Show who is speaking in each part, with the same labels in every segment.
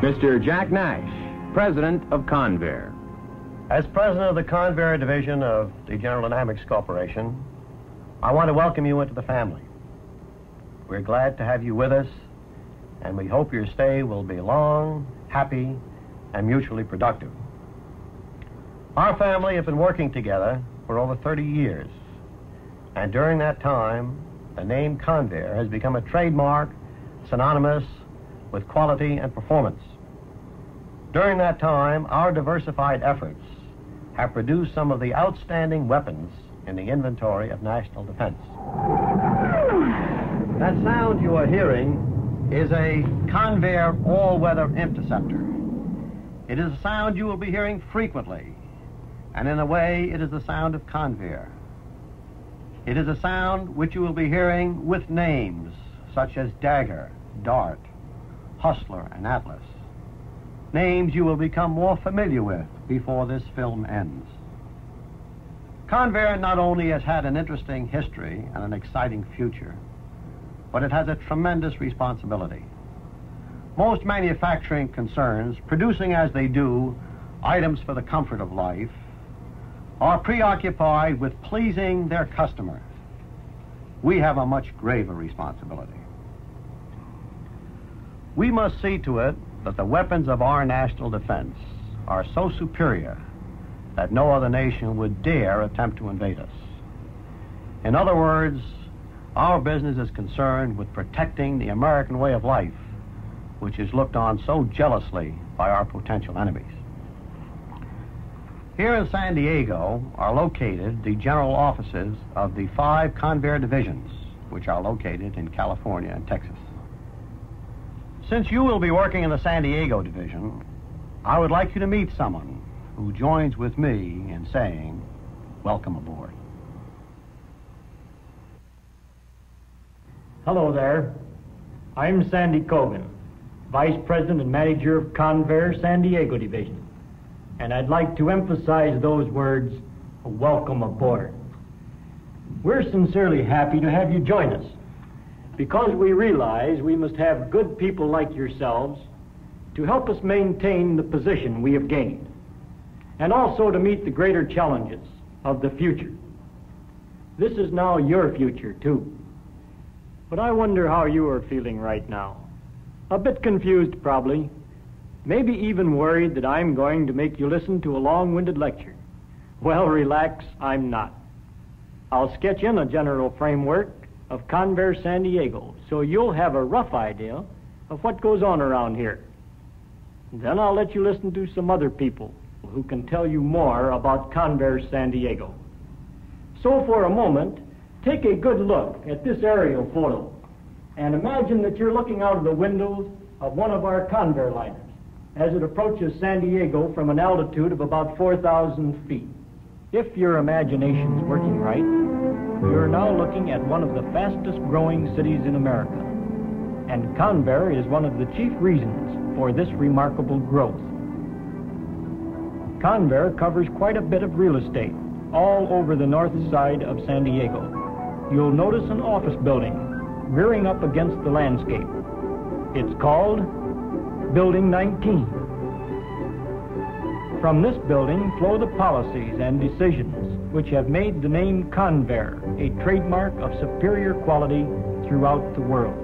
Speaker 1: Mr. Jack Nash, President of Convair.
Speaker 2: As President of the Convair Division of the General Dynamics Corporation, I want to welcome you into the family. We're glad to have you with us, and we hope your stay will be long, happy, and mutually productive. Our family have been working together for over 30 years, and during that time, the name Convair has become a trademark synonymous with quality and performance. During that time, our diversified efforts have produced some of the outstanding weapons in the inventory of national defense. That sound you are hearing is a Convair all-weather interceptor. It is a sound you will be hearing frequently, and in a way, it is the sound of Convair. It is a sound which you will be hearing with names such as Dagger, Dart, Hustler, and Atlas. Names you will become more familiar with before this film ends. Convair not only has had an interesting history and an exciting future, but it has a tremendous responsibility. Most manufacturing concerns, producing as they do items for the comfort of life, are preoccupied with pleasing their customers. We have a much graver responsibility. We must see to it that the weapons of our national defense are so superior that no other nation would dare attempt to invade us. In other words, our business is concerned with protecting the American way of life, which is looked on so jealously by our potential enemies. Here in San Diego are located the general offices of the 5 Convair divisions, which are located in California and Texas. Since you will be working in the San Diego division, I would like you to meet someone who joins with me in saying, welcome aboard.
Speaker 3: Hello there. I'm Sandy Cogan, Vice President and Manager of Convair San Diego Division. And I'd like to emphasize those words, welcome aboard. We're sincerely happy to have you join us, because we realize we must have good people like yourselves to help us maintain the position we have gained, and also to meet the greater challenges of the future. This is now your future, too. But I wonder how you are feeling right now. A bit confused, probably. Maybe even worried that I'm going to make you listen to a long-winded lecture. Well, relax, I'm not. I'll sketch in a general framework of Convair San Diego, so you'll have a rough idea of what goes on around here. Then I'll let you listen to some other people who can tell you more about Convair San Diego. So for a moment, take a good look at this aerial photo and imagine that you're looking out of the windows of one of our Convair liners as it approaches San Diego from an altitude of about 4,000 feet. If your imagination's working right, you're now looking at one of the fastest growing cities in America, and Convair is one of the chief reasons for this remarkable growth. Convair covers quite a bit of real estate all over the north side of San Diego. You'll notice an office building rearing up against the landscape. It's called Building 19. From this building flow the policies and decisions which have made the name Convair a trademark of superior quality throughout the world.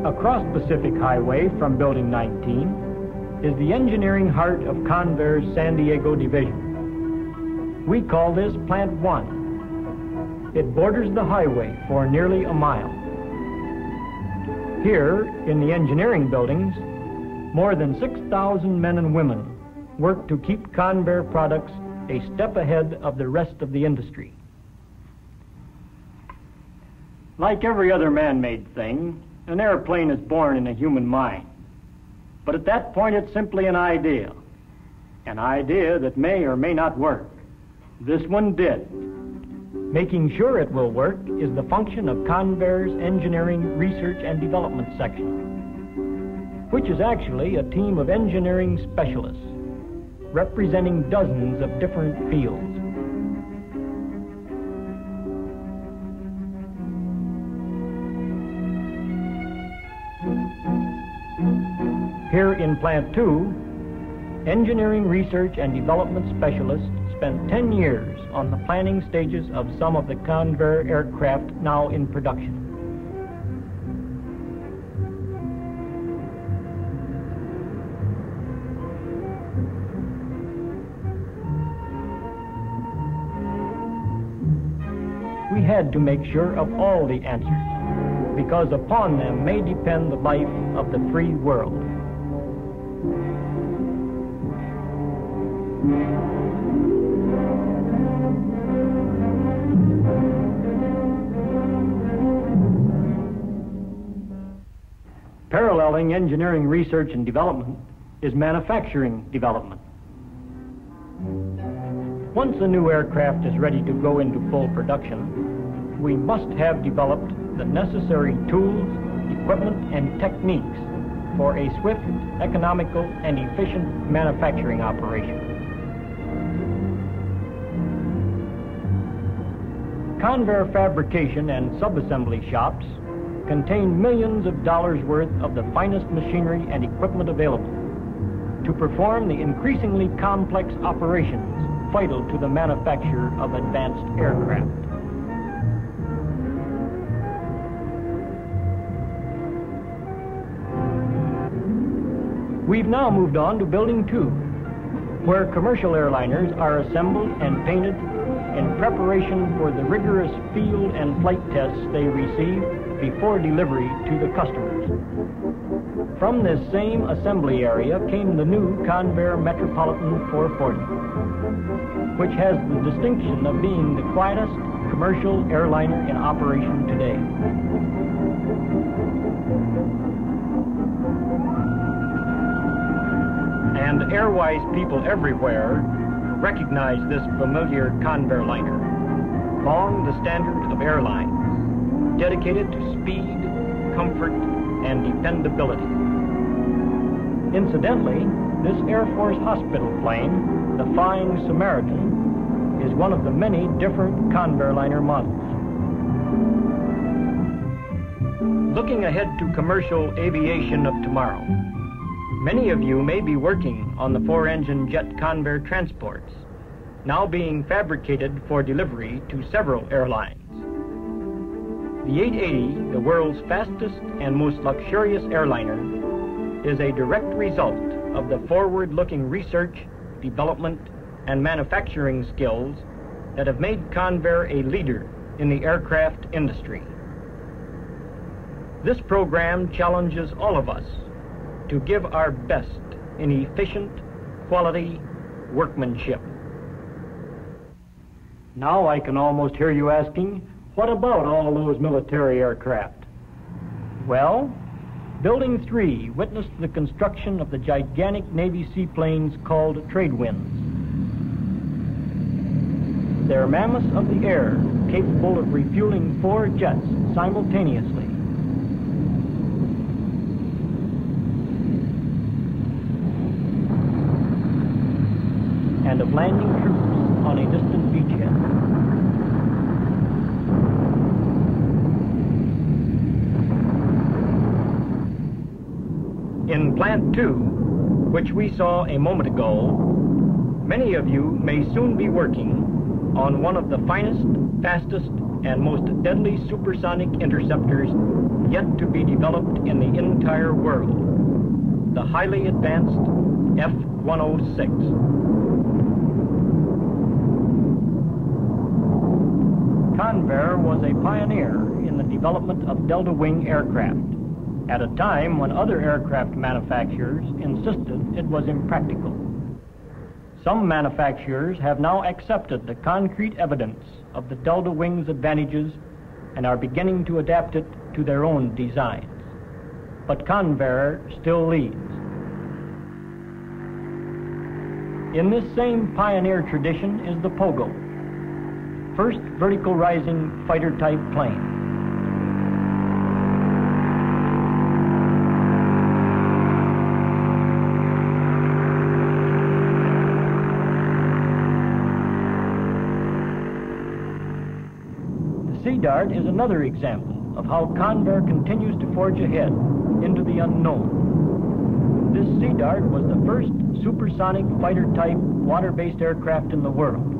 Speaker 3: Across Pacific Highway from Building 19 is the engineering heart of Convair's San Diego division. We call this Plant 1. It borders the highway for nearly a mile. Here, in the engineering buildings, more than 6,000 men and women work to keep Convair products a step ahead of the rest of the industry. Like every other man-made thing, an airplane is born in a human mind. But at that point, it's simply an idea that may or may not work. This one did. Making sure it will work is the function of Convair's Engineering Research and Development Section, which is actually a team of engineering specialists representing dozens of different fields. Here in Plant 2, engineering research and development specialists spent 10 years on the planning stages of some of the Convair aircraft now in production. We had to make sure of all the answers, because upon them may depend the life of the free world. Paralleling engineering research and development is manufacturing development. Once a new aircraft is ready to go into full production, we must have developed the necessary tools, equipment, and techniques for a swift, economical, and efficient manufacturing operation. Convair fabrication and subassembly shops contain millions of dollars worth of the finest machinery and equipment available to perform the increasingly complex operations vital to the manufacture of advanced aircraft. We've now moved on to Building 2, where commercial airliners are assembled and painted in preparation for the rigorous field and flight tests they receive before delivery to the customers. From this same assembly area came the new Convair Metropolitan 440, which has the distinction of being the quietest commercial airliner in operation today. And airwise people everywhere recognize this familiar Convair liner, long the standard of airlines, dedicated to speed, comfort, and dependability. Incidentally, this Air Force hospital plane, the Flying Samaritan, is one of the many different Convair liner models. Looking ahead to commercial aviation of tomorrow, many of you may be working on the 4-engine jet Convair transports, now being fabricated for delivery to several airlines. The 880, the world's fastest and most luxurious airliner, is a direct result of the forward-looking research, development, and manufacturing skills that have made Convair a leader in the aircraft industry. This program challenges all of us to give our best in efficient, quality workmanship. Now I can almost hear you asking, what about all those military aircraft? Well, Building 3 witnessed the construction of the gigantic Navy seaplanes called trade winds. They're mammoths of the air, capable of refueling 4 jets simultaneously. And of landing troops on a distant beachhead. In Plant 2, which we saw a moment ago, many of you may soon be working on one of the finest, fastest, and most deadly supersonic interceptors yet to be developed in the entire world, the highly advanced F-106. Convair was a pioneer in the development of delta wing aircraft at a time when other aircraft manufacturers insisted it was impractical. Some manufacturers have now accepted the concrete evidence of the delta wing's advantages and are beginning to adapt it to their own designs. But Convair still leads. In this same pioneer tradition is the Pogo, first vertical rising fighter type plane. Sea Dart is another example of how Convair continues to forge ahead into the unknown. This Sea Dart was the first supersonic fighter-type water-based aircraft in the world.